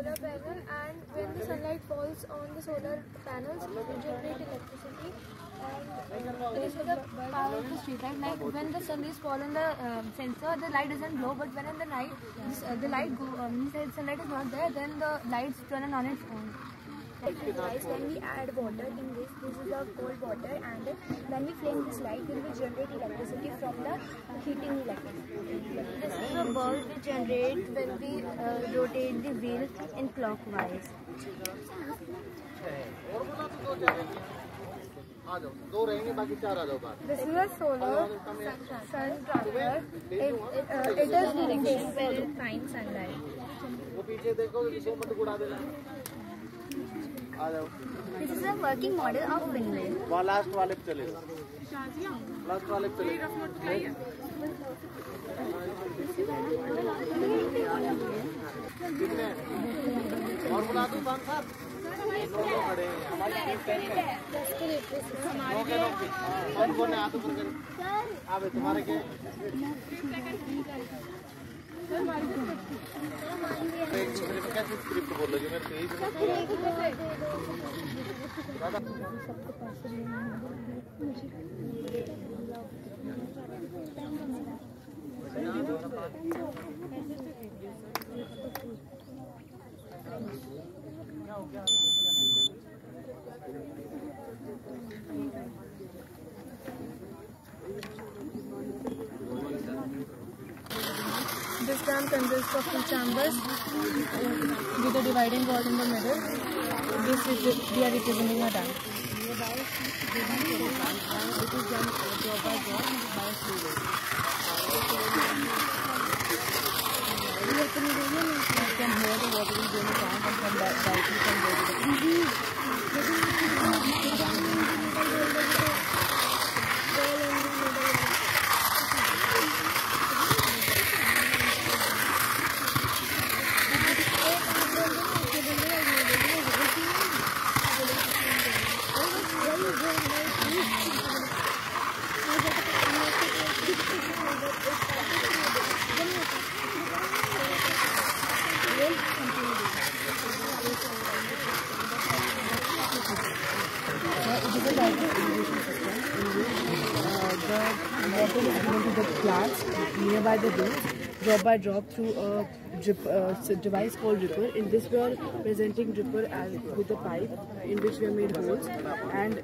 solar panel, and when the sunlight falls on the solar panels, we generate electricity. And this is the power of the street light. Like when the sun rays fall on the sensor, the light doesn't glow. But when in the night, the light sunlight is not there, then the lights turn on its own. When we add water in this is the cold water, and when we flame this light, we will generate electricity from the heating electricity. This is the bulb we generate when we rotate the wheel in clockwise. This is a solar sun tracker. It is radiation very fine sunlight. This is a working model of windmill. Last वाले पे चले, last वाले पे चले। और बुला दूं खान साहब? लोग खड़े हैं। कौन है हाथ ऊपर करें? आवे तुम्हारे के? एक दूसरे में कैसे स्क्रिप्ट बोलोगे? मैं तो यही This dam consists of two chambers with a dividing wall in the middle. This is we are representing a dam. Water is given to the plants nearby the root, drop by drop through a device called dripper. In this we are presenting dripper with a pipe in which we have made holes. And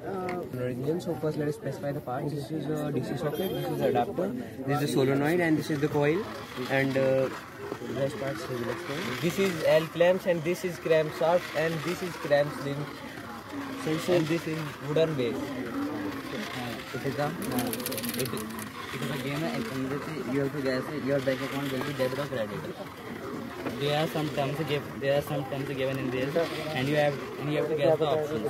so first let us specify the parts. This is a DC socket, this is the adapter, this is the solenoid, and this is the coil. And rest parts we will explain. This is L clamps, and this is crankshaft, and this is clamp sling, and this is wooden base. It is a game. You have to guess your bank account will be debit or credit. There are some terms given in this, and you have to guess the options.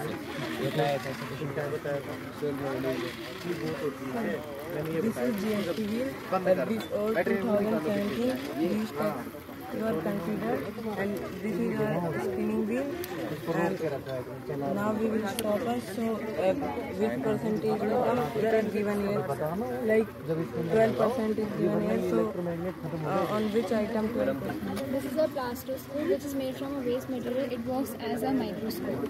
this is GST wheel. This all 2017 you are considered, and this is your spinning wheel. And now we will stop us. So which percentage will come? It is given here, like 12% is given here. So on which item 12%? This is a plastoscope which is made from a waste material. It works as a microscope.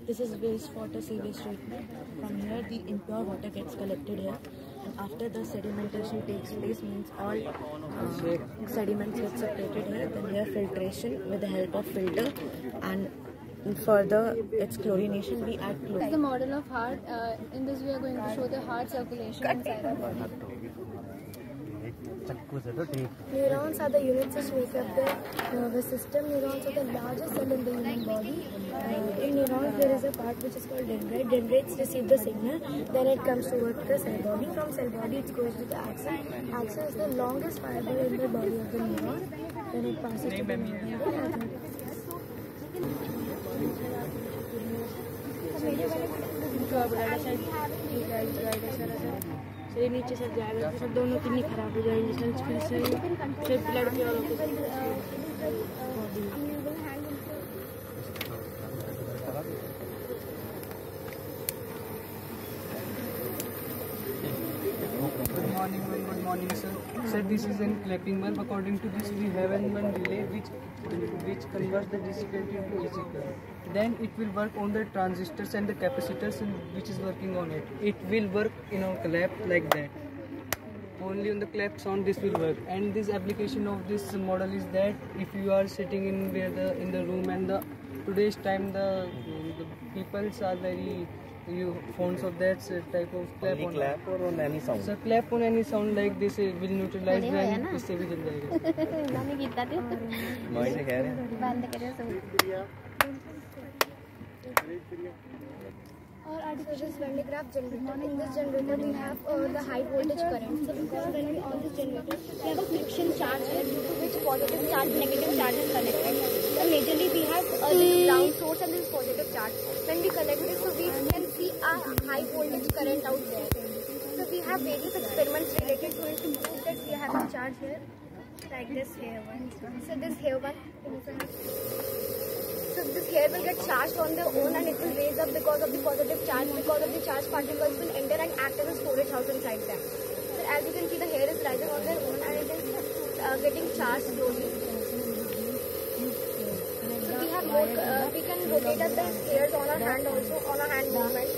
This is wastewater sewage treatment. From here the impure water gets collected here, and after the sedimentation takes place, means all sediments get separated here. Then here filtration with the help of filter, and further its chlorination. We add chlorine. This is the model of heart. In this we are going to show the heart circulation inside our body. Neurons are the units which make up the nervous system. Neurons are the largest cell in the human body. In neurons there is a part which is called dendrite. Dendrites receive the signal, then it comes towards the cell body. From cell body it goes to the axon. Axon is the longest fiber in the body of the neuron. Then it passes to the neuron. से नीचे से जाएगा तो दोनों kidney खराब हो जाएंगी, फिर से ब्लड प्योर होकर here this is a clapping bulb. According to this, we have one relay which converts the DC current into AC current. Then it will work on the transistors and the capacitors which is working on it. It will work in a clap like that. Only on the clap sound this will work. And this application of this model is that if you are sitting in the room, and today's time the people are very fond of that type of clap. Only clap or on any sound? So clap on any sound like this will neutralize when इससे भी जल जाएगा. मैंने किया था Noise है क्या? बंद करें सब. Or artificial Van Graaff generator. In this generator we have the high voltage current. So because when we on this generator, we have a friction charge here due to which positive charge, negative charge is connected. So majorly we have this ground source and this positive charge. When we connect it, so we can see a high voltage current out there. So we have various experiments related to it to prove that we have a charge here, like this here one. So this here one. So this hair will get charged on their own and it will raise up because of the positive charge, because of the charged particles will enter and act as a storage house inside them. So as you can see, the hair is rising on their own and it is getting charged slowly. So we can rotate the hairs on our hand also, on our hand movement.